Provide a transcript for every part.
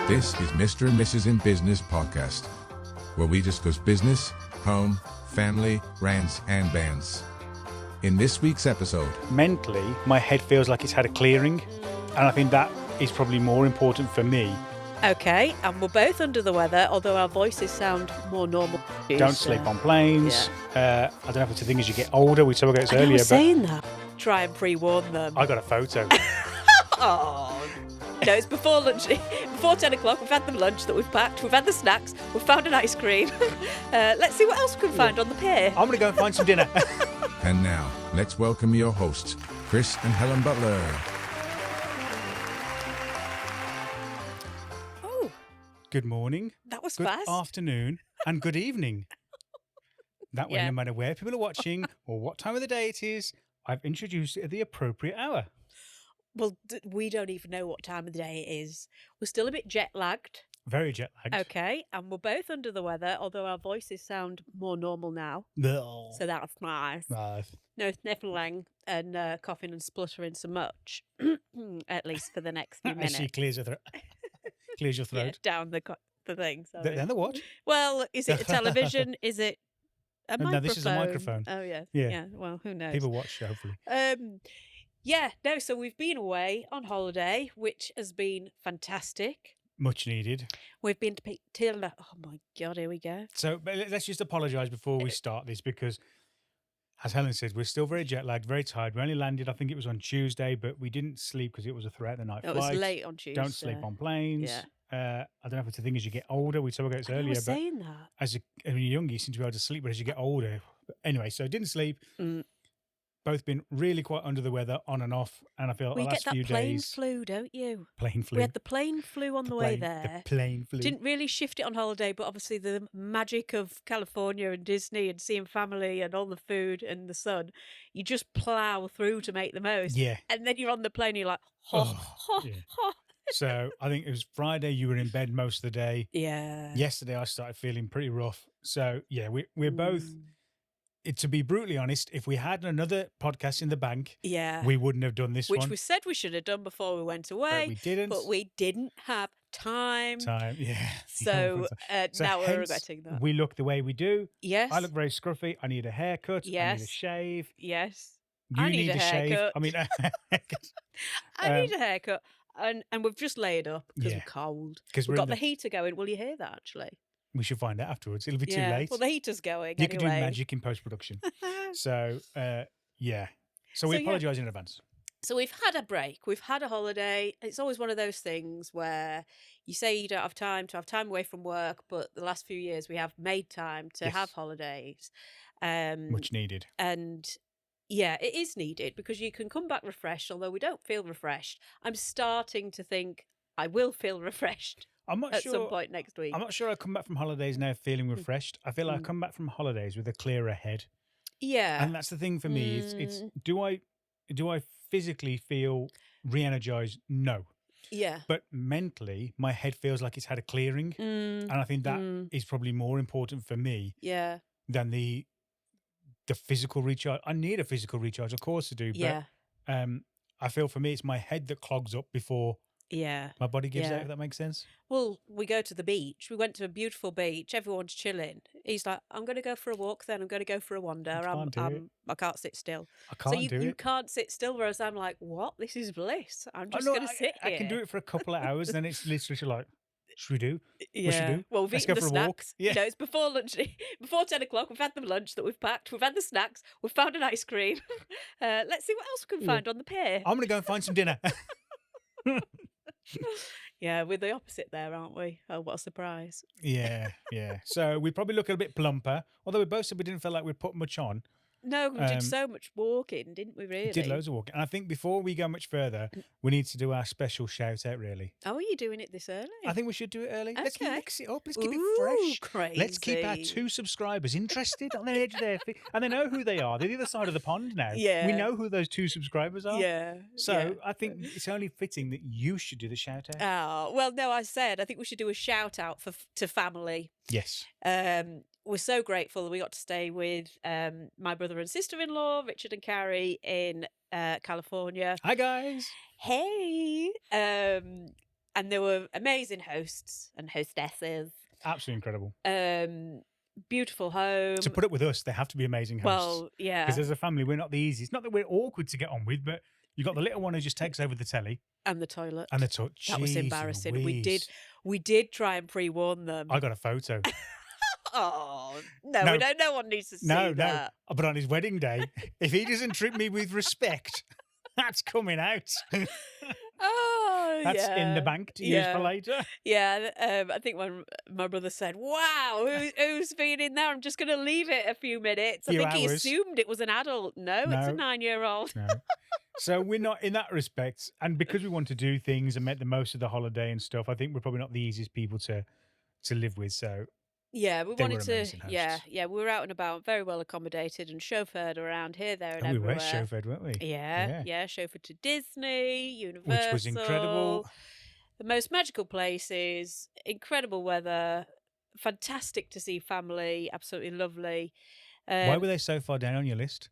This is Mr. and Mrs. in Business podcast, where we discuss business, home, family, rants, and bands. In this week's episode, mentally, my head feels like it's had a clearing, and I think that is probably more important for me. Okay, and we're both under the weather, although our voices sound more normal. Don't sleep on planes. I don't know if it's a thing as you get older. We spoke about this earlier, I was saying that. Try and pre-warn them. I got a photo. Oh. No, it's before lunch. Before 10 o'clock, we've had the lunch that we've packed. We've had the snacks. We've found an ice cream. Let's see what else we can find on the pier. I'm going to go and find some dinner. And now, let's welcome your hosts, Chris and Helen Butler. Oh, Good morning, that was good fast. afternoon, and good evening. That way, Yeah. no matter where people are watching or what time of the day it is, I've introduced it at the appropriate hour. Well, we don't even know what time of the day it is. We're still a bit jet-lagged. Very jet lagged. Okay, and we're both under the weather, although our voices sound more normal now. So So that's nice. No sniffling and coughing and spluttering so much, at least for the next few As minutes. she clears your Yeah, throat. down the thing. Sorry. Then the what? Well, is it a television? Is it a No, microphone? this is a microphone. Oh, yeah. Yeah. Yeah, well, who knows? People watch, hopefully. Yeah, no, so we've been away on holiday, which has been fantastic. Much needed. We've been to oh my God, here we go. So but let's just apologise before we start this because, as Helen said, we're still very jet lagged, very tired. We only landed, I think it was on Tuesday, but we didn't sleep because it was a throughout the night It flight. was late on Tuesday. Don't sleep on planes. Yeah. I don't know if it's a thing as you get older. We spoke about this I earlier, was but saying that. when you're young, you seem to be able to sleep, but as you get older. But anyway, so didn't sleep. Mm. Both been really quite under the weather, on and off. And I feel Well, the you get last few that plane days. flu, don't you? Plane flu. We had the plane flu on the way plane- there. The plane flu. Didn't really shift it on holiday, but obviously the magic of California and Disney and seeing family and all the food and the sun, you just plough through to make the most. Yeah. And then you're on the plane, you're like, yeah. So I think it was Friday. You were in bed most of the day. Yeah. Yesterday, I started feeling pretty rough. So yeah, we're both. To be brutally honest, if we had another podcast in the bank, Yeah. we wouldn't have done this Which one. we said we should have done before we went away. But we didn't. But we didn't have time. Yeah. So, So now we're hence, regretting that. We look the way we do. Yes. I look very scruffy. I need a haircut. I need a Yes. shave. Yes. You I need a shave. haircut. I mean, I need a haircut. And we've just laid up because Yeah. we're cold. because We've got the heater going. Will you hear that, actually? we should find out afterwards. It'll be too late. Well, the heater's going You can do anyway. magic in post production. So yeah. So So, we yeah. apologise in advance. So we've had a break. We've had a holiday. It's always one of those things where you say you don't have time to have time away from work, but the last few years we have made time to Yes. have holidays. Much needed. And yeah, it is needed because you can come back refreshed, although we don't feel refreshed. I'm starting to think I will feel refreshed I'm not at sure. some point next week. I'm not sure I come back from holidays now feeling refreshed. I feel like I come back from holidays with a clearer head. Yeah. And that's the thing for me. It's do I physically feel re-energized? No. Yeah. But mentally, my head feels like it's had a clearing. And I think that is probably more important for me Yeah. than the physical recharge. I need a physical recharge, of course I do. Yeah. But I feel for me, it's my head that clogs up before Yeah. my body gives Yeah. out, if that makes sense. Well, we go to the beach. We went to a beautiful beach. Everyone's chilling. He's like, I'm going to go for a walk then. I'm going to go for a wander. I can't sit still. I can't so do you it. can't sit still, whereas I'm like, what? This is bliss. I'm Oh, just no, going to sit here. I can do it for a couple of hours, then it's literally like, should we do? Yeah. What should we do? Well, we've Let's eaten go the for a walk. snacks. Yeah. No, it's before lunch. Before 10 o'clock, we've had the lunch that we've packed. We've had the snacks. We've found an ice cream. Let's see what else we can find on the pier. I'm going to go and find some dinner. Yeah, we're the opposite there, aren't we? Oh, what a surprise. Yeah. So we probably look a bit plumper, although we both said we didn't feel like we'd put much on. No, we did so much walking, didn't we, really? We did loads of walking. And I think before we go much further, we need to do our special shout out, really. Oh, are you doing it this early? I think we should do it early. Let's Okay. mix it up. Let's keep Ooh, it fresh. crazy. Let's keep our 2 subscribers interested on the edge of their feet. And they know who they are. They're the other side of the pond now. Yeah. We know who those 2 subscribers are. Yeah. So I think it's only fitting that you should do the shout out. Oh, well, no, I think we should do a shout out to family. Yes. We're so grateful that we got to stay with my brother and sister-in-law, Richard and Carrie, in California. Hi, guys. Hey. and there were amazing hosts and hostesses. Absolutely incredible. Beautiful home. To put up with us, they have to be amazing hosts. Well, yeah. Because as a family, we're not the easiest. Not that we're awkward to get on with, but you got the little one who just takes over the telly. And the toilet. And the touch. That was embarrassing. We did try and pre-warn them. I got a photo. Oh, no, no one needs to see that. No. But on his wedding day, if he doesn't treat me with respect, that's coming out. Oh, that's in the bank to use for later. Yeah, I think when my brother said, "Wow, who's been in there? I'm just going to leave it a few minutes." I think he assumed it was an adult. No, it's a 9-year-old. No. So we're not in that respect, and because we want to do things and make the most of the holiday and stuff, I think we're probably not the easiest people to live with. So. Yeah, we wanted to. Yeah, we were out and about, very well accommodated and chauffeured around here, there, and We everywhere. were chauffeured, weren't we? Yeah, chauffeured to Disney, Universal, which was incredible. The most magical places, incredible weather, fantastic to see family, absolutely lovely. Why were they so far down on your list?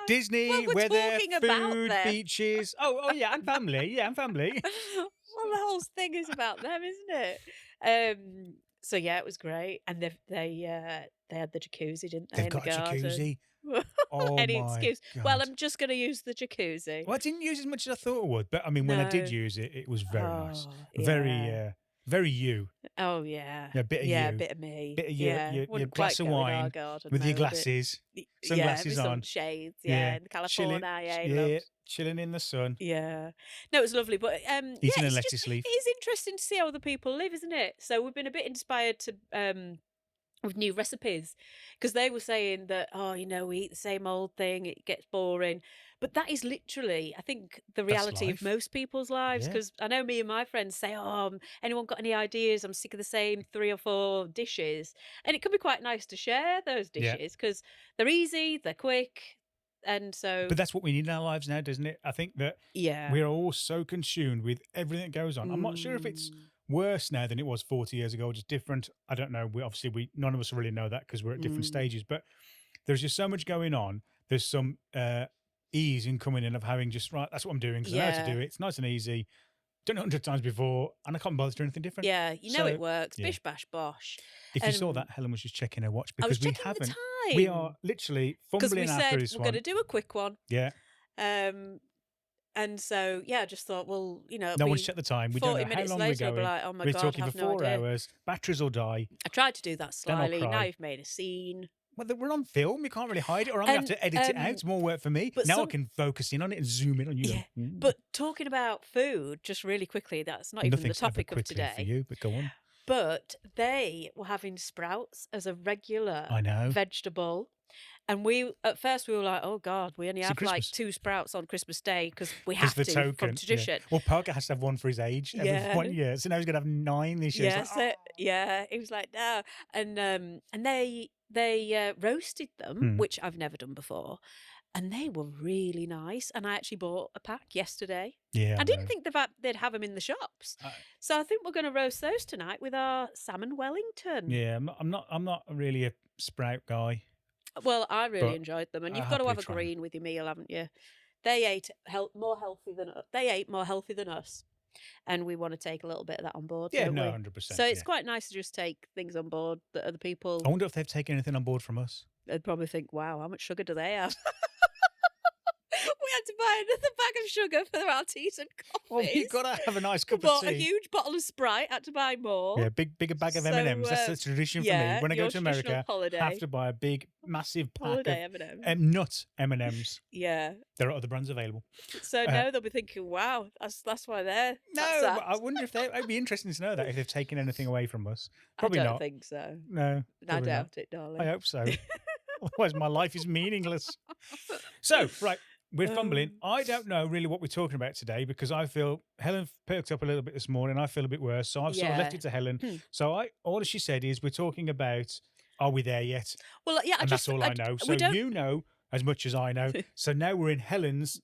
Disney, well, weather, food, beaches. Oh, yeah, and family. Yeah, and family. Well, the whole thing is about them, isn't it? So yeah, it was great, and they had the jacuzzi, didn't they? They've got a jacuzzi. Any my excuse. God. Well, I'm just going to use the jacuzzi. Well, I didn't use as much as I thought I would, but I mean, when I did use it, it was very nice. Yeah. Very you. Oh yeah. A bit of you. A bit of me. Bit of your glass of wine with your glasses, sunglasses on, shades. Yeah, in California. Chilling in the sun. Yeah. No, it was lovely, but eating a lettuce leaf. It is interesting to see how other people live, isn't it? So we've been a bit inspired to with new recipes, because they were saying that we eat the same old thing, it gets boring. But that is literally, I think, the reality of most people's lives. Because I know me and my friends say, anyone got any ideas? I'm sick of the same 3 or 4 dishes. And it can be quite nice to share those dishes because they're easy, they're quick. And so... But that's what we need in our lives now, doesn't it? I think that we're all so consumed with everything that goes on. I'm not sure if it's worse now than it was 40 years ago, or just different. I don't know. We none of us really know that because we're at different stages. But there's just so much going on. There's some ease in coming in of having just, right, that's what I'm doing because I know how to do it. It's nice and easy. Done it 100 times before, and I can't bother to do anything different. Yeah, it works. Bish, bash, bosh. If you saw that, Helen was just checking her watch because we haven't. The time. We are literally fumbling after this one. We're going to do a quick one. Yeah. And so, I just thought, well, no one's checked the time. We don't know how long we're going. Be like, oh my we're God, talking for 4 hours. Batteries will die. I tried to do that slyly. Now you've made a scene. Well, we're on film. You can't really hide it, or I'm going to have to edit it out. It's more work for me. Now I can focus in on it and zoom in on you. Yeah. But talking about food, just really quickly, that's not even the topic of today. For you, but go on. But they were having sprouts as a regular vegetable. And at first we were like, oh God, we only have like 2 sprouts on Christmas Day because we have to from tradition. Yeah. Well, Parker has to have one for his age every 1 year. So now he's going to have 9 this year. He was like, no. And they roasted them, which I've never done before. And they were really nice. And I actually bought a pack yesterday. Yeah, I didn't think they'd have them in the shops. So I think we're going to roast those tonight with our salmon Wellington. Yeah, I'm not really a sprout guy. Well, I really enjoyed them, and you've got to have a green with your meal, haven't you? They ate more healthy than us, and we want to take a little bit of that on board. Yeah, don't we? 100%. So it's quite nice to just take things on board that other people. I wonder if they've taken anything on board from us. They'd probably think, "Wow, how much sugar do they have?" We had to buy another bag of sugar for our teas and coffees. Well, you've got to have a nice cup of tea. Bought a huge bottle of Sprite, had to buy more. Yeah, bigger bag of M&Ms. That's the tradition for me. When I go to America, I have to buy a massive pack of M&Ms. Nut M&Ms. Yeah. There are other brands available. So now they'll be thinking, wow, that's why they're... No, but I wonder if it'd be interesting to know that, if they've taken anything away from us. Probably not. I don't think so. No. I doubt it, darling. I hope so. Otherwise, my life is meaningless. So, right. We're fumbling. I don't know really what we're talking about today because I feel Helen perked up a little bit this morning. I feel a bit worse. So I've sort of left it to Helen. So all she said is we're talking about, are we there yet? Well, yeah. That's all I know. So you know as much as I know. So now we're in Helen's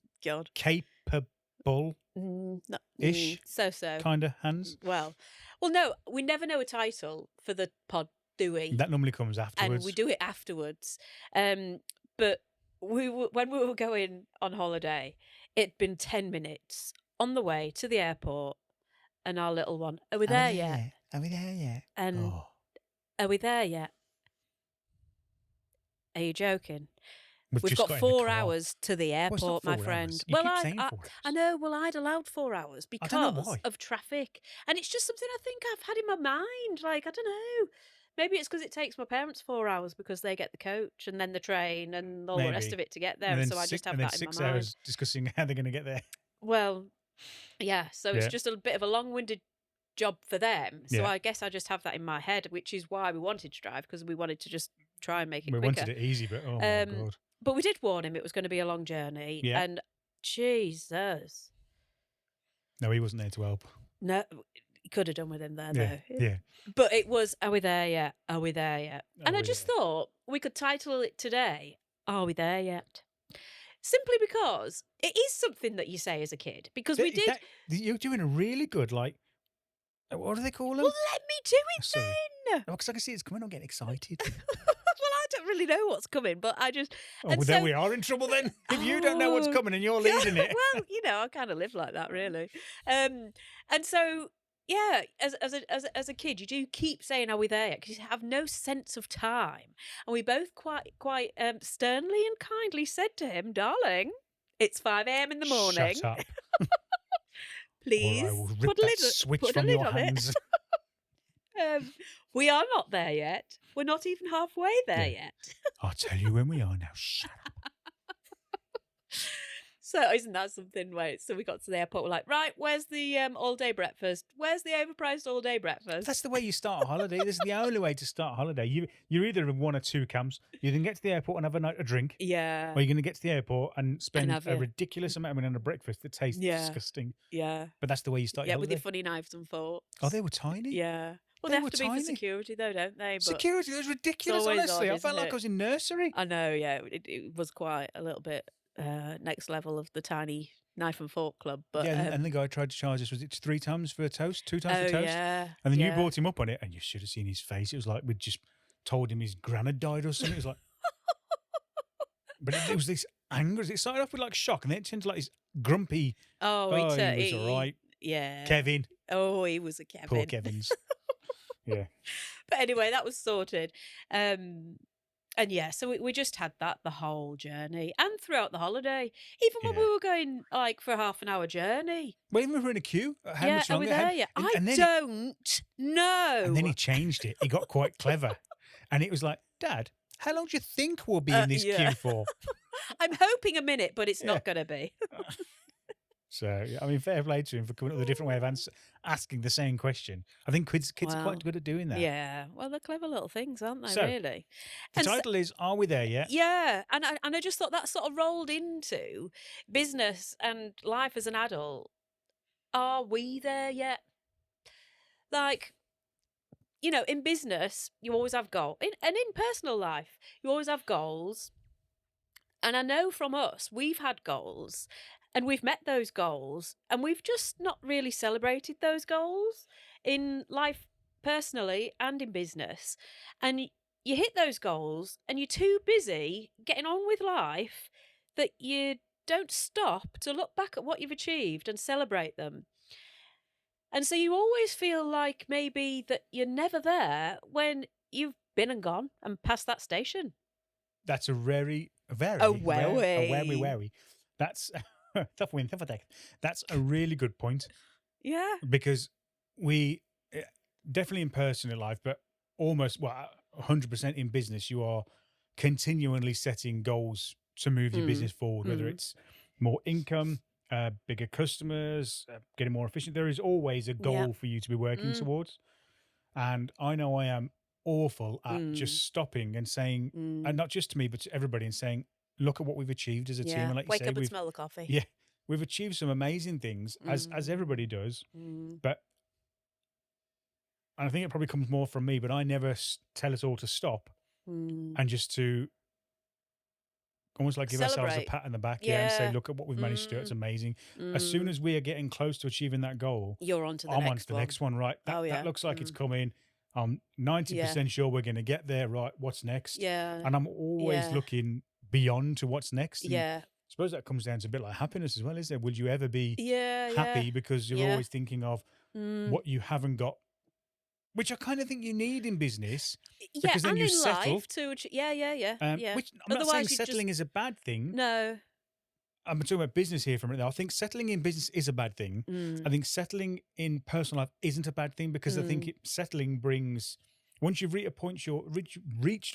capable-ish so kind of hands. Well, no, we never know a title for the pod, do we? That normally comes afterwards. And we do it afterwards. But when we were going on holiday, it'd been 10 minutes on the way to the airport, and our little one, are we there yet? Are we there yet? And are we there yet? Are you joking? We've got 4 hours to the airport, my friend. You keep saying 4 hours. I know. Well, I'd allowed 4 hours because of traffic. And it's just something I think I've had in my mind. Like, I don't know. Maybe it's because it takes my parents 4 hours because they get the coach and then the train and all the rest of it to get there. So I just have that in my mind. 6 hours discussing how they're going to get there. Well, yeah. So it's just a bit of a long-winded job for them. So I guess I just have that in my head, which is why we wanted to drive, because we wanted to just try and make it quicker. We wanted it easy, but oh my God. But we did warn him it was going to be a long journey. Yeah. And Jesus. No, he wasn't there to help. No, he could have done with him there, though. Yeah. But it was, are we there yet? Are we there yet? And I just thought we could title it today, Are We There Yet? Simply because it is something that you say as a kid. Because we did. You're doing a really good, like, what do they call them? Well, let me do it then. Because I can see it's coming. I'm getting excited. Well, I don't really know what's coming, but I just. Well, then we are in trouble then. If you don't know what's coming and you're leading it. Well, I kind of live like that, really. And so, yeah, as a kid, you do keep saying, "Are we there yet?" Because you have no sense of time. And we both quite sternly and kindly said to him, "Darling, it's 5 a.m. in the morning. Shut up." Please, or I will rip that switch from your hands. We are not there yet. We're not even halfway there yet. I'll tell you when we are now. Shut up. So isn't that something? So we got to the airport. We're like, right, where's the all-day breakfast? Where's the overpriced all-day breakfast? That's the way you start a holiday. This is the only way to start a holiday. You're either in one or two camps. You can get to the airport and have a night of drink. Yeah. Or you're going to get to the airport and spend a ridiculous amount of money on a breakfast that tastes disgusting. Yeah. But that's the way you start your holiday. With your funny knives and forks. Oh, they were tiny? Yeah. Well, they have to be for security, though, don't they? But security, that was ridiculous, honestly. I felt like I was in nursery. I know, yeah. It was quite a little bit next level of the tiny knife and fork club. But and the guy tried to charge us, was it 3 times for a toast? 2 times for toast? Yeah. And then you brought him up on it, and you should have seen his face. It was like we'd just told him his gran had died or something. It was like... But it was this anger. It started off with like shock, and then it turned to like this grumpy... he was all right. Yeah. Kevin. Oh, he was a Kevin. Poor Kevin's. Yeah. But anyway, that was sorted. And yeah, so we just had that the whole journey and throughout the holiday, even when we were going like for a half an hour journey. Well, even when we were in a queue, how much longer? Are we there yet? I don't know. And then he changed it. He got quite clever. And it was like, Dad, how long do you think we'll be in this queue for? I'm hoping a minute, but it's not going to be. So, I mean, fair play to him for coming up with a different way of asking the same question. I think kids are quite good at doing that. Yeah. Well, they're clever little things, aren't they, really? The title is, Are We There Yet? Yeah. And I just thought that sort of rolled into business and life as an adult. Are we there yet? Like, in business, you always have goals. And in personal life, you always have goals. And I know from us, we've had goals. And we've met those goals, and we've just not really celebrated those goals in life personally and in business. And you hit those goals, and you're too busy getting on with life that you don't stop to look back at what you've achieved and celebrate them. And so you always feel like maybe that you're never there when you've been and gone and past that station. That's a very wary. That's... That's a really good point. Yeah. Because we definitely in personal life, but almost 100% in business, you are continually setting goals to move your business forward, whether it's more income, bigger customers, getting more efficient. There is always a goal for you to be working towards. And I know I am awful at just stopping and saying, and not just to me, but to everybody, and saying, look at what we've achieved as a team. And like Wake up and smell the coffee. Yeah. We've achieved some amazing things, as everybody does. But, and I think it probably comes more from me, but I never tell us all to stop and just to almost like give ourselves a pat on the back and say, look at what we've managed to do. It's amazing. As soon as we are getting close to achieving that goal, you're on to the I'm on to the next one, right? That looks like it's coming. I'm 90% sure we're going to get there, right? What's next? Yeah. And I'm always looking beyond to what's next. Yeah. suppose that comes down to a bit like happiness as well, isn't it? Would you ever be happy because you're always thinking of what you haven't got, which I kind of think you need in business. Because then you settle. Life too. Which I'm not saying settling is a bad thing. No. I'm talking about business here for a minute. I think settling in business is a bad thing. I think settling in personal life isn't a bad thing because I think settling brings, once you've reached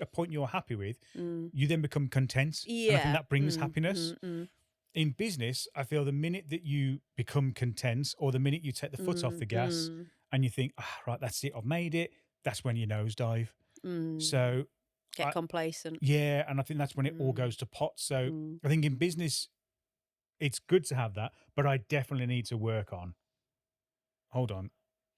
a point you're happy with, you then become content. Yeah. And I think that brings happiness. In business, I feel the minute that you become content or the minute you take the foot off the gas and you think, right, that's it, I've made it, that's when you nosedive. So get complacent. Yeah, and I think that's when it all goes to pot. So I think in business, it's good to have that, but I definitely need to work on. Hold on,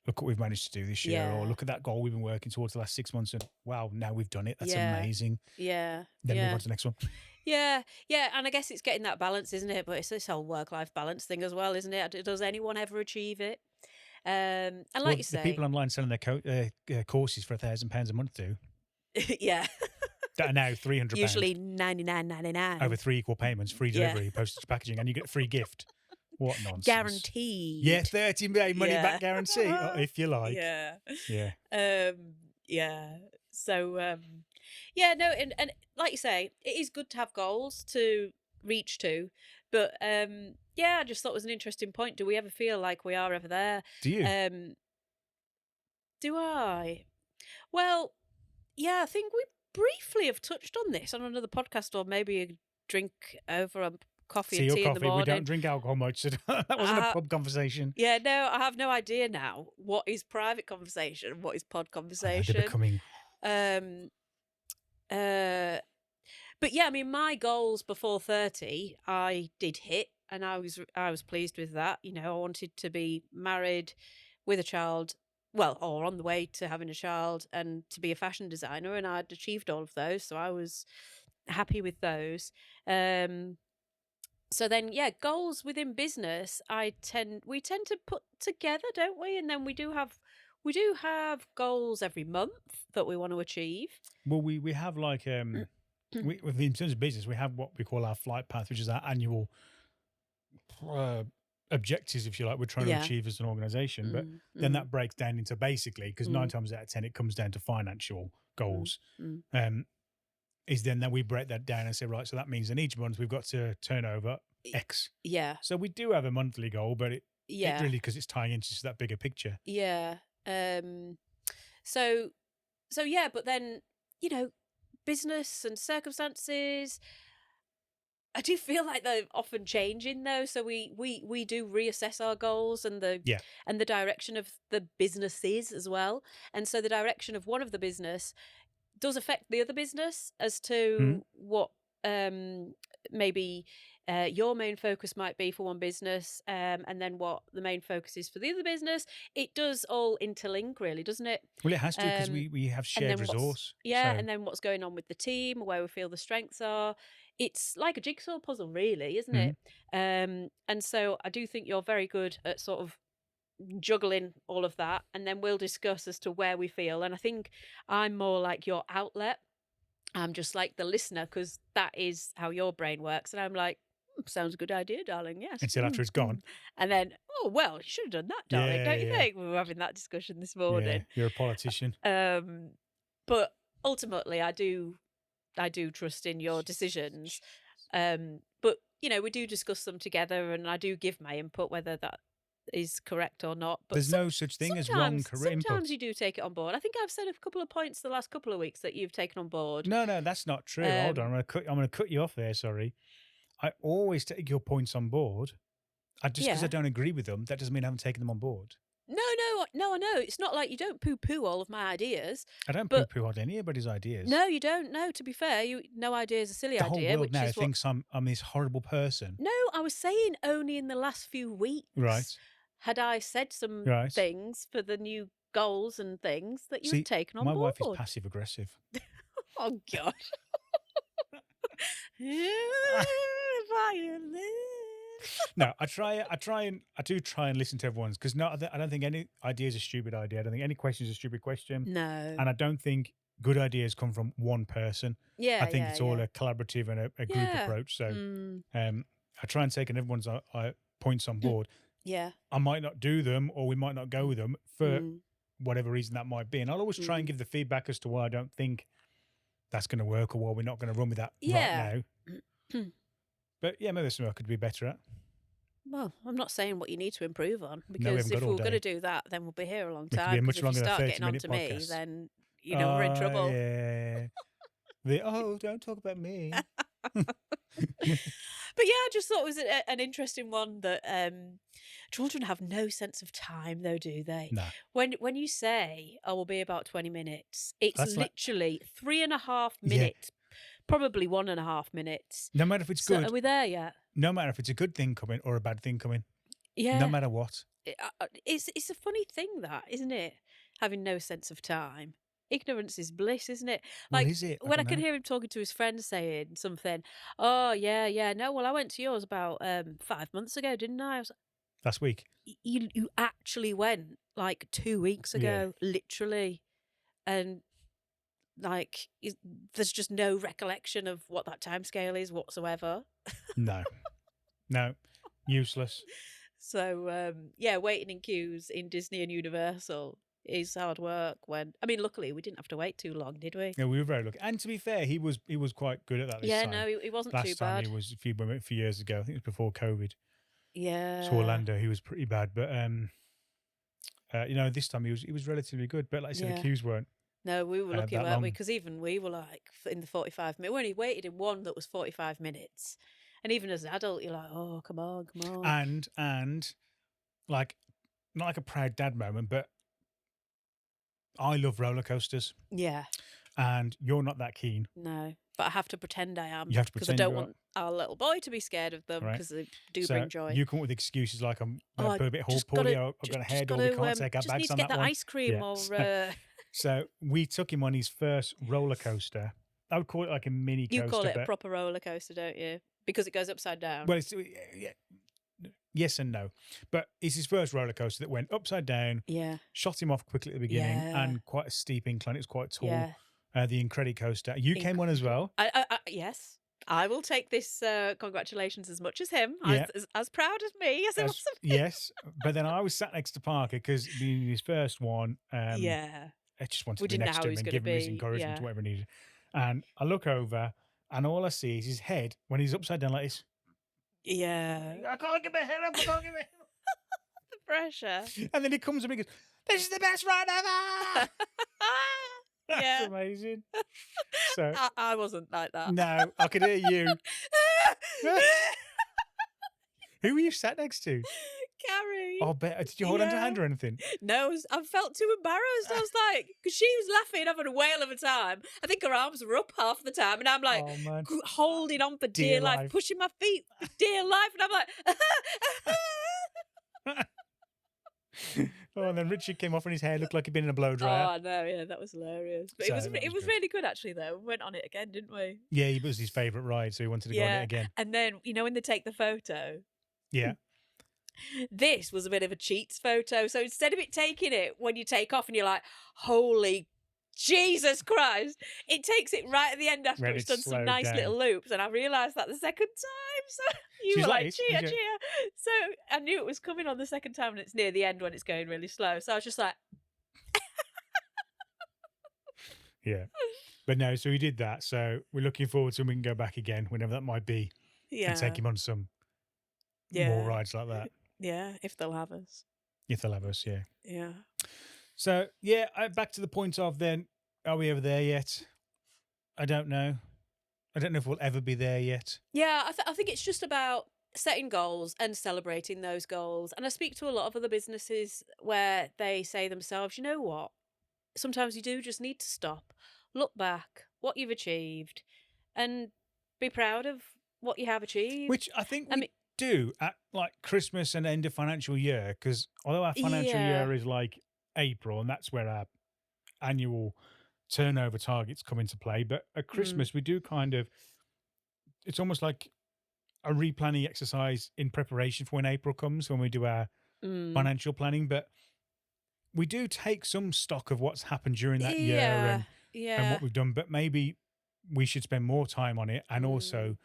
look what we've managed to do this year, or look at that goal we've been working towards the last 6 months, and wow, now we've done it. That's amazing. Yeah. Then move on to the next one. Yeah, and I guess it's getting that balance, isn't it? But it's this whole work-life balance thing as well, isn't it? Does anyone ever achieve it? And like you say, the people online selling their courses for £1,000 a month do. Yeah. That are now £300. Usually $99.99 over 3 equal payments, free delivery, postage, packaging, and you get a free gift. What nonsense! Guaranteed. Yeah, 30-day money back guarantee, if you like. Yeah. Yeah. So, and like you say, it is good to have goals to reach to, but I just thought it was an interesting point. Do we ever feel like we are ever there? Do you? Do I? Well, yeah, I think we briefly have touched on this on another podcast, or maybe a drink over a coffee and tea in the morning. We don't drink alcohol much, so that wasn't a pub conversation. Yeah, no, I have no idea now what is private conversation, what is pod conversation. They're becoming. But yeah, I mean, my goals before 30, I did hit, and I was pleased with that. You know, I wanted to be married with a child. Well, or on the way to having a child, and to be a fashion designer, and I'd achieved all of those, so I was happy with those. So then, goals within business, we tend to put together, don't we? And then we do have goals every month that we want to achieve. Well, we have like in terms of business, we have what we call our flight path, which is our annual objectives, if you like, we're trying to achieve as an organization. But then that breaks down into basically, because 9 times out of 10 it comes down to financial goals. Is then that we break that down and say, right, so that means in each month we've got to turn over X. Yeah. So we do have a monthly goal, but it really, because it's tying into that bigger picture. Yeah. So but then, you know, business and circumstances, I do feel like they're often changing though. So we do reassess our goals and the direction of the businesses as well. And so the direction of one of the business does affect the other business as to what maybe your main focus might be for one business, and then what the main focus is for the other business. It does all interlink, really, doesn't it? Well, it has to, because we have shared resource. And then what's going on with the team, where we feel the strengths are. It's like a jigsaw puzzle, really, isn't it? And so I do think you're very good at sort of juggling all of that, and then we'll discuss as to where we feel. And I think I'm more like your outlet. I'm just like the listener, because that is how your brain works. And I'm like, sounds a good idea, darling. Yes. Until after it's gone. And then, oh, well, you should have done that, darling. Don't you think? We were having that discussion this morning. Yeah, you're a politician. But ultimately, I do trust in your decisions. But, you know, we do discuss them together, and I do give my input, whether that is correct or not. But there's no such thing as wrong input. Sometimes you do take it on board. I think I've said a couple of points the last couple of weeks that you've taken on board. No, that's not true. Hold on, I'm going to cut you off there. Sorry, I always take your points on board. Because I don't agree with them, that doesn't mean I haven't taken them on board. No, I know. It's not like you don't poo-poo all of my ideas. I don't poo-poo on anybody's ideas. No, you don't. No, to be fair, no idea is a silly idea. The whole world now thinks I'm this horrible person. No, I was saying only in the last few weeks. Right. Had I said some things for the new goals and things that you've taken on board. My wife is passive-aggressive. Oh, God. No, I do try and listen to everyone's, because I don't think any idea is a stupid idea. I don't think any question is a stupid question. No. And I don't think good ideas come from one person. Yeah, I think it's all a collaborative and a group approach. So I try and take everyone's points on board. Yeah. I might not do them, or we might not go with them for whatever reason that might be. And I'll always try and give the feedback as to why I don't think that's going to work, or why we're not going to run with that right now. But yeah, maybe there's something I could be better at. Well, I'm not saying what you need to improve on, because if we're going to do that, then we'll be here a long time. Be much if longer you start than getting on to me, then we're in trouble. Yeah. Don't talk about me. But yeah, I just thought it was an interesting one that children have no sense of time, though, do they? No. When you say, we'll be about 20 minutes, it's literally 3.5 minutes, probably 1.5 minutes. No matter if it's good. Are we there yet? No matter if it's a good thing coming or a bad thing coming. Yeah. No matter what. It's a funny thing, that, isn't it? Having no sense of time. Ignorance is bliss, isn't it? Like, is it? When I can hear him talking to his friends saying something, no, well, I went to yours about 5 months ago, didn't I? I was like, last week. You actually went like 2 weeks ago, literally. And like, there's just no recollection of what that timescale is whatsoever. No, useless. So, waiting in queues in Disney and Universal is hard work. Luckily we didn't have to wait too long, did we? Yeah, we were very lucky. And to be fair, he was quite good at that. This time. No, he wasn't Last too time bad. he was a few years ago. I think it was before COVID. Yeah. So Orlando, he was pretty bad, but this time he was relatively good. But like I said, the queues weren't. No, we were lucky, weren't we? Because even we were like in the 45 minutes. We only waited in one that was 45 minutes, and even as an adult, you're like, oh, come on. And like, not like a proud dad moment, but I love roller coasters. Yeah. And you're not that keen. No, but I have to pretend I am. You have to pretend, because I don't want our little boy to be scared of them, because they do bring joy. You come up with excuses like, I'm a bit poorly, I've got a hair door, we can't take our bags on that one. Just need to get that ice cream or... So we took him on his first roller coaster. I would call it like a mini coaster. You call it a proper roller coaster, don't you? Because it goes upside down. Well, yes and no. But it's his first roller coaster that went upside down. Yeah. Shot him off quickly at the beginning, and quite a steep incline. It was quite tall. Yeah. The Incredicoaster. You came on as well. Yes. I will take this congratulations as much as him. As proud as me as it was of him. Yes. But then I was sat next to Parker because being his first one. I just wanted to be next to him and give him his encouragement to whatever he needed. And I look over, and all I see is his head when he's upside down like this. Yeah. I can't get my head up. I can't get my head up. The pressure. And then he comes to me and goes, "This is the best ride ever." That's amazing. So I wasn't like that. No, I could hear you. Who were you sat next to? Carrie. Oh, did you hold on to hand or anything? No, I felt too embarrassed. I was like, because she was laughing, having a whale of a time. I think her arms were up half the time, and I'm like holding on for dear life, pushing my feet for dear life, and I'm like. Oh, and then Richard came off and his hair looked like he'd been in a blow dryer. Oh no, yeah, that was hilarious. But it was really good actually, though. We went on it again, didn't we? Yeah, it was his favourite ride, so he wanted to go on it again. And then when they take the photo. Yeah. This was a bit of a cheats photo. So instead of it taking it when you take off and you're like, holy Jesus Christ, it takes it right at the end after it's done some nice little loops. And I realised that the second time. So you were like, cheer. So I knew it was coming on the second time, and it's near the end when it's going really slow. So I was just like... Yeah. But no, so we did that. So we're looking forward to when we can go back again, whenever that might be. Yeah. And take him on some more rides like that. Yeah, if they'll have us. If they'll have us, yeah. Yeah. So, yeah, back to the point of then, are we ever there yet? I don't know. I don't know if we'll ever be there yet. Yeah, I think it's just about setting goals and celebrating those goals. And I speak to a lot of other businesses where they say themselves, you know what? Sometimes you do just need to stop, look back, what you've achieved, and be proud of what you have achieved. Which I think we do at like Christmas and end of financial year, because although our financial year is like April, and that's where our annual turnover targets come into play, but at Christmas we do kind of, it's almost like a replanning exercise in preparation for when April comes, when we do our financial planning. But we do take some stock of what's happened during that year and and what we've done. But maybe we should spend more time on it, and also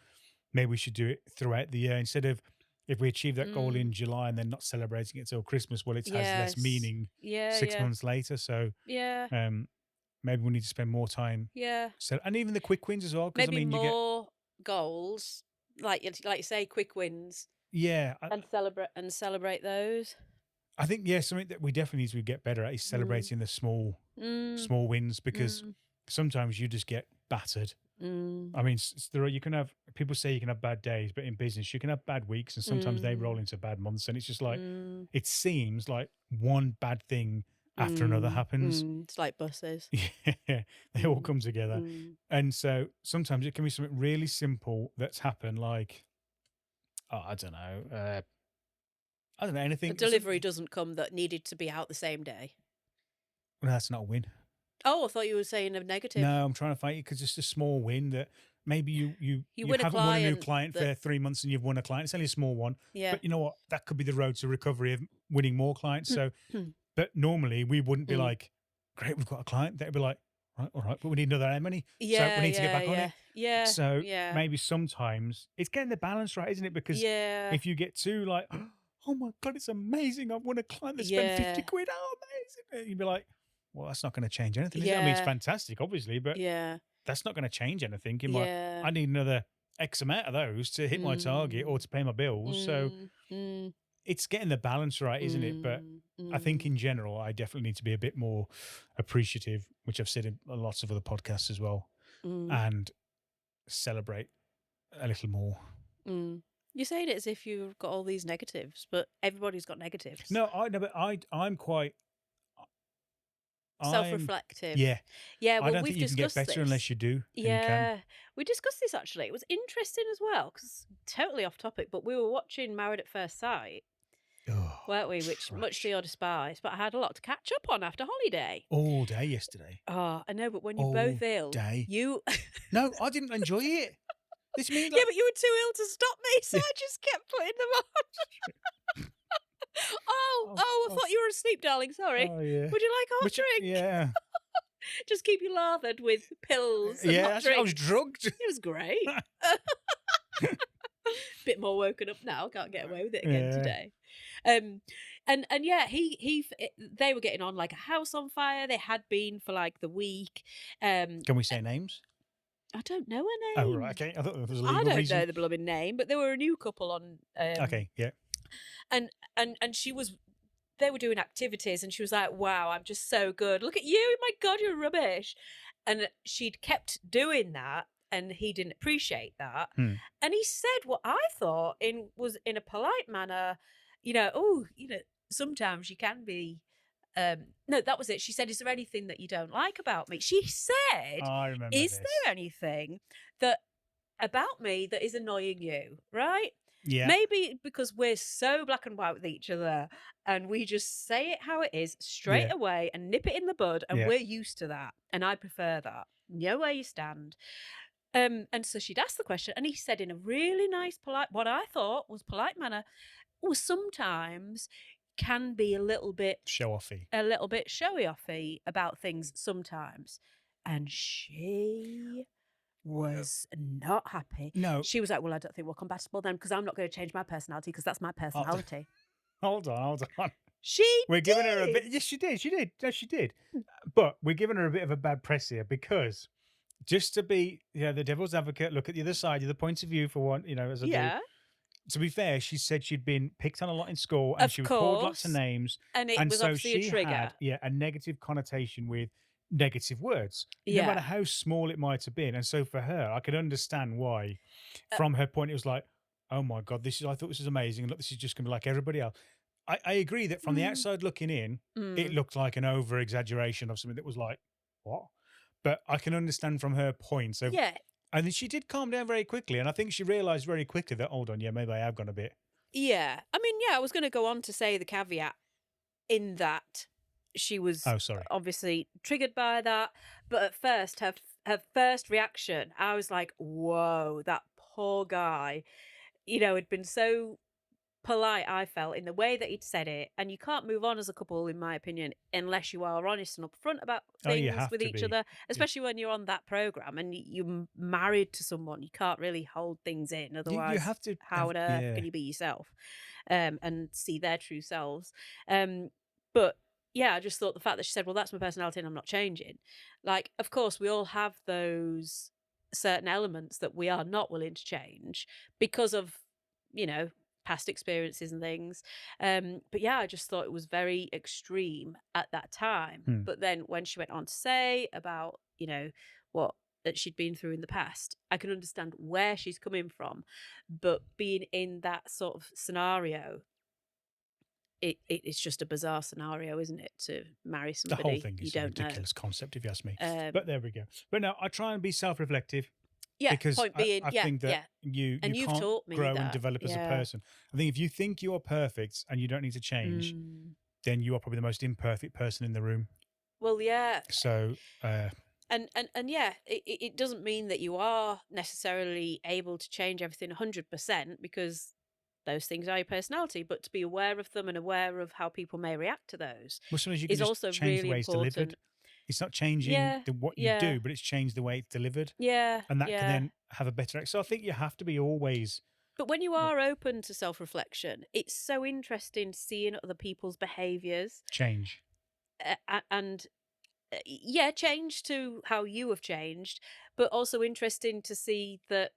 maybe we should do it throughout the year instead of if we achieve that goal in July and then not celebrating it till Christmas. Well, it has less meaning 6 months later. So maybe we need to spend more time. Yeah. So, and even the quick wins as well. Maybe I mean, more goals, like you say, quick wins. Yeah, and celebrate those. I think something that we definitely need to get better at is celebrating the small wins, because sometimes you just get battered. I mean, you can have, people say you can have bad days, but in business you can have bad weeks, and sometimes they roll into bad months, and it's just like it seems like one bad thing after another happens. It's like buses. Yeah, they all come together, and so sometimes it can be something really simple that's happened, like I don't know, anything. A delivery doesn't come that needed to be out the same day. Well, that's not a win. Oh, I thought you were saying a negative. No, I'm trying to fight you because it's a small win that maybe you haven't won a new client for 3 months and you've won a client. It's only a small one. Yeah. But you know what? That could be the road to recovery of winning more clients. So, but normally we wouldn't be like, great, we've got a client. They'd be like, right, all right, but we need another how many? Yeah. So we need to get back on it. Yeah. So maybe sometimes it's getting the balance right, isn't it? Because if you get too like, oh my God, it's amazing, I've won a client that spent 50 quid. Oh, amazing. You'd be like, well, that's not going to change anything. Is it? I mean, it's fantastic, obviously, but that's not going to change anything. I need another X amount of those to hit my target or to pay my bills. So it's getting the balance right, isn't it? But I think in general, I definitely need to be a bit more appreciative, which I've said in lots of other podcasts as well, and celebrate a little more. You're saying it as if you've got all these negatives, but everybody's got negatives. No, but I'm quite self-reflective. Yeah. Well, I don't think you can get better unless you do. Yeah. We discussed this actually. It was interesting as well, because totally off topic, but we were watching Married at First Sight, weren't we? Which much to your despise, but I had a lot to catch up on after holiday. All day yesterday. Oh, I know, but when you're both ill, you... No, I didn't enjoy it. This means but you were too ill to stop me, so I just kept putting them on. I thought you were asleep, darling. Sorry. Oh, yeah. Would you like a hot drink? Yeah. Just keep you lathered with pills and hot drinks. I was drugged. It was great. Bit more woken up now. Can't get away with it again today. They were getting on like a house on fire. They had been for like the week. Can we say names? I don't know her name. Oh, right, okay. I thought there was a legal reason. I reason. don't know the blooming name, but they were a new couple on. Okay, yeah. And she was, they were doing activities, and she was like, "Wow, I'm just so good. Look at you! My God, you're rubbish." And she'd kept doing that, and he didn't appreciate that. And he said what I thought was in a polite manner. Sometimes you can be. No, that was it. She said, "Is there anything that you don't like about me?" She said, I remember "Is there anything that about me that is annoying you?" Right? Yeah. Maybe because we're so black and white with each other, and we just say it how it is straight away and nip it in the bud, and we're used to that. And I prefer that. Know where you stand. And so she'd asked the question, and he said in a really nice, polite, what I thought was polite manner, was sometimes can be a little bit show-offy. A little bit showy-offy about things sometimes. And she was not happy. No. She was like, well, I don't think we're compatible then, because I'm not going to change my personality, because that's my personality. Hold on. We're giving her a bit. Yes, she did. Yes, she did. But we're giving her a bit of a bad press here, because just to be the devil's advocate, look at the other side, the point of view for one, as I do. To be fair, she said she'd been picked on a lot in school, and she was called lots of names. And it was obviously a trigger. Had, a negative connotation with negative words, no matter how small it might have been. And so for her, I could understand why, from her point, it was like, oh my God, I thought this was amazing. And look, this is just going to be like everybody else. I agree that from the outside looking in, it looked like an over exaggeration of something that was like, what? But I can understand from her point. So and then she did calm down very quickly. And I think she realised very quickly that, hold on, maybe I have gone a bit. Yeah. I mean, I was going to go on to say the caveat in that she was obviously triggered by that. But at first, her first reaction, I was like, whoa, that poor guy, had been so polite, I felt, in the way that he'd said it. And you can't move on as a couple, in my opinion, unless you are honest and upfront about things with each other, especially when you're on that program and you're married to someone. You can't really hold things in. Otherwise, you have to, how on earth can you be yourself and see their true selves? But yeah, I just thought the fact that she said, well, that's my personality and I'm not changing. Like, of course, we all have those certain elements that we are not willing to change because of, past experiences and things. But yeah, I just thought it was very extreme at that time. But then when she went on to say about, what that she'd been through in the past, I can understand where she's coming from. But being in that sort of scenario, it's just a bizarre scenario, isn't it, to marry somebody the whole thing is you a don't ridiculous know. concept, if you ask me. But there we go. But no, I try and be self-reflective. Yeah, because point being, I think that you and you've can't taught me grow that. and develop as a person. I think if you think you're perfect and you don't need to change, then you are probably the most imperfect person in the room. Well, yeah. So, and yeah, it doesn't mean that you are necessarily able to change everything 100% because those things are your personality, but to be aware of them and aware of how people may react to those is also really important. Delivered. It's not changing what you do, but it's changed the way it's delivered. Yeah. And that can then have a better... So I think you have to be always... But when you are open to self-reflection, it's so interesting seeing other people's behaviours. Change. Change to how you have changed, but also interesting to see that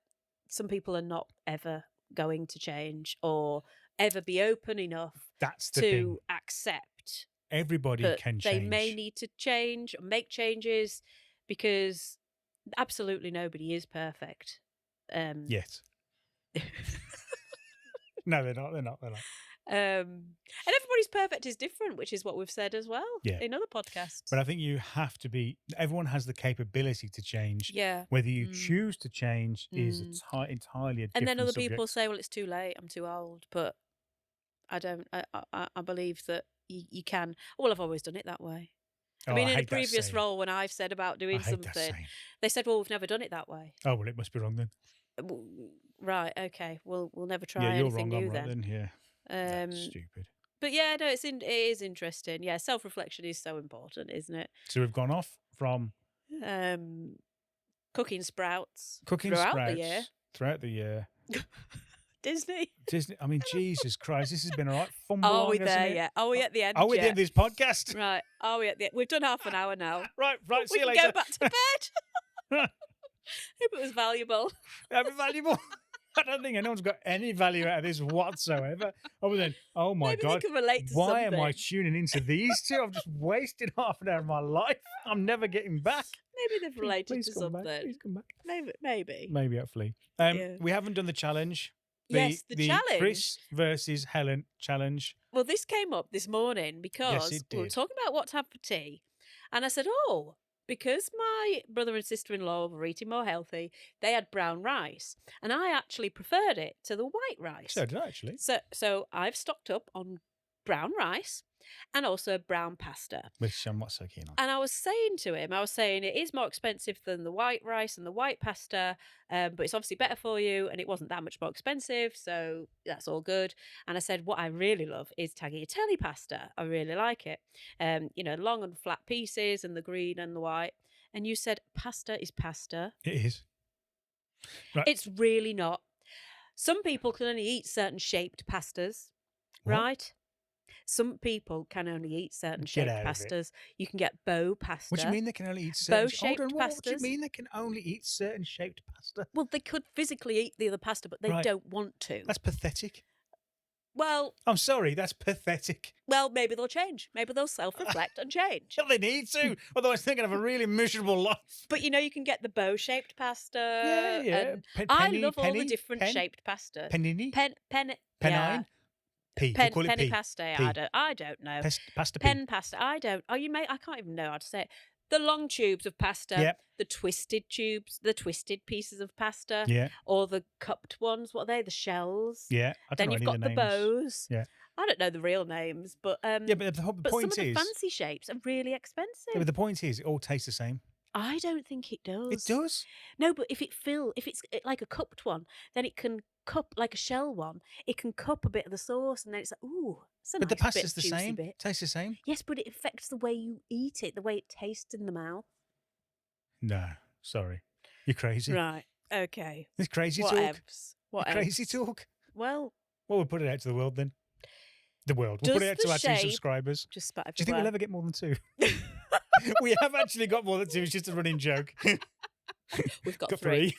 some people are not ever going to change or ever be open enough to accept. Everybody can change. They may need to change or make changes because absolutely nobody is perfect. Yet. No, they're not. And everybody's perfect is different, which is what we've said as well in other podcasts. But I think you have to be... Everyone has the capability to change. Yeah. Whether you choose to change is entirely a different And then other subject. people say, well, it's too late, I'm too old. But I don't. I believe that you can. Well, I've always done it that way. I mean, in a previous role, when I've said about doing something, they said, well, we've never done it that way. Oh, well, it must be wrong then. Right, okay. We'll never try you're anything wrong, new I'm right then. Yeah. That's stupid. But yeah, no, it is interesting. Yeah, self-reflection is so important, isn't it? So we've gone off from cooking sprouts throughout the year. Disney. I mean, Jesus Christ, this has been a right fumble. Are we there yet? Are we at the end? Are we at the end of this podcast? Right. Are we at the end? We've done half an hour now. Right. See you we later. can go back to bed. Hope it was valuable. Valuable. I don't think anyone's got any value out of this whatsoever. Other than, oh my Maybe God, they can relate to why something. am I tuning into these two? I've just wasted half an hour of my life. I'm never getting back. Maybe they've related to something. Please come back. Maybe, hopefully. We haven't done the challenge. The challenge. Chris versus Helen challenge. Well, this came up this morning because we were talking about what to have for tea. And I said, because my brother and sister-in-law were eating more healthy, they had brown rice. And I actually preferred it to the white rice. So did I, actually. So I've stocked up on brown rice and also brown pasta. Which I'm not so keen on. And I was saying to him, it is more expensive than the white rice and the white pasta, but it's obviously better for you, and it wasn't that much more expensive, so that's all good. And I said, what I really love is tagliatelle pasta. I really like it. Long and flat pieces and the green and the white. And you said pasta is pasta. It is. Right. It's really not. Some people can only eat certain shaped pastas, right? Some people can only eat certain shaped pastas. You can get bow pasta. What do you mean they can only eat certain bow-shaped pastas? What do you mean they can only eat certain shaped pasta? Well, they could physically eat the other pasta, but they don't want to. That's pathetic. Well, I'm sorry, that's pathetic. Well, maybe they'll change. Maybe they'll self-reflect and change. Well, they need to. Otherwise, they're going to have a really miserable life. But you can get the bow-shaped pasta. Yeah. I love all the different shaped pasta. Penini? Penine? Penny pasta. I don't know. Pasta. Pen pasta. I don't. I can't even know how to say it. The long tubes of pasta, the twisted tubes, the twisted pieces of pasta, or the cupped ones. What are they? The shells. Yeah. Then you've got the bows. Yeah. I don't know the real names, but but the point some is, of the fancy shapes are really expensive. Yeah, but the point is, it all tastes the same. I don't think it does. It does. No, but if it's like a cupped one, then it can cup like a shell one. It can cup a bit of the sauce, and then it's like, ooh, it's a But the nice bit, pasta's the juicy same. bit. Tastes the same. Yes, but it affects the way you eat it, the way it tastes in the mouth. No, sorry, you're crazy. Right. Okay. It's crazy What talk. evs? What Crazy evs? talk. Well, We'll put it out to the world then. The world. We'll Does put it out the to our 2 shape- subscribers. just spat Do you think we'll everywhere. ever get more than 2? We have actually got more than 2. It's just a running joke. We've got Got 3.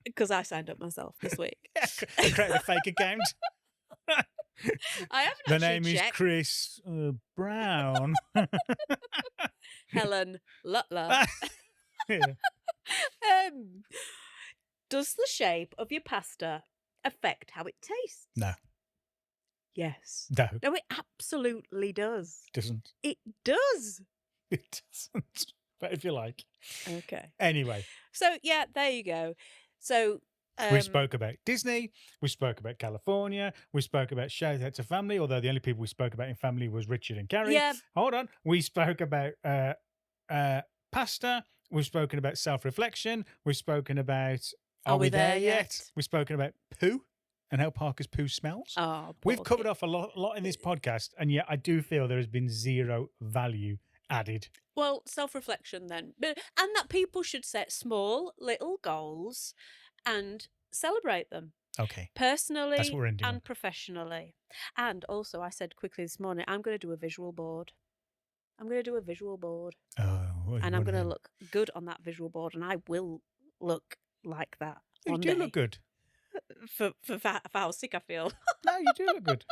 Because I signed up myself this week. I created a fake account. I haven't The actually name is checked. Chris Brown. Helen Lutler. Yeah. Does the shape of your pasta affect how it tastes? No. Yes. No, No, it absolutely does. it doesn't. It does. It doesn't. But if you like. Okay. Anyway, So, yeah, there you go. So, we spoke about Disney. We spoke about California. We spoke about shout out to family, although the only people we spoke about in family was Richard and Carrie. Yeah. Hold on. We spoke about pasta. We've spoken about self-reflection. We've spoken about Are we there yet? We've spoken about poo and how Parker's poo smells. Oh, We've covered off a lot in this podcast, and yet I do feel there has been zero value added. Well, self-reflection then. And that people should set small, little goals and celebrate them. Okay. Personally That's what we're ending and on. professionally. And also, I said quickly this morning, I'm going to do a visual board. I'm going to do a visual board. Oh, And I'm going to look good on that visual board, and I will look like that. You one do day look good. for how sick I feel. No, you do look good.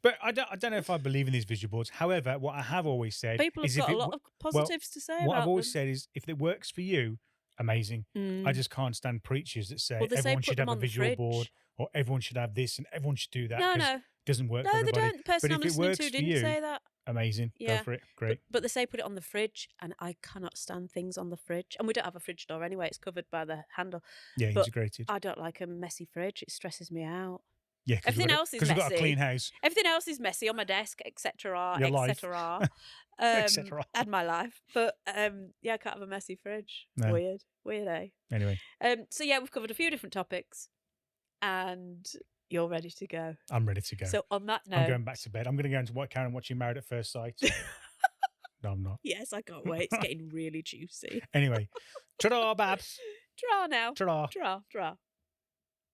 But I don't know if I believe in these visual boards. However, what I have always said People have is got if a it lot of positives to say what about I've always them. said is if it works for you, amazing. Mm. I just can't stand preachers that say Well, they say everyone put should them have a on the visual fridge. board or everyone should have this and everyone should do that. No, 'cause no. it doesn't work No, for they everybody. don't. The person But I'm if it listening works to for didn't you, say that. amazing. Yeah. Go for it. Great. But they say put it on the fridge, and I cannot stand things on the fridge. And we don't have a fridge door anyway; it's covered by the handle. Yeah, but integrated. I don't like a messy fridge; it stresses me out. Yeah, Everything else is because we've got a messy. clean house. Everything else is messy on my desk, etc., Your life. etc., Etc.. and my life. But yeah, I can't have a messy fridge. No. Weird, eh? Anyway, So yeah, we've covered a few different topics, and you're ready to go. I'm ready to go. So on that note, I'm going back to bed. I'm going to go into Karen watching Married at First Sight. No, I'm not. Yes, I can't wait. It's getting really juicy. Anyway, ta-da, Babs. Draw now. Ta-da. Draw.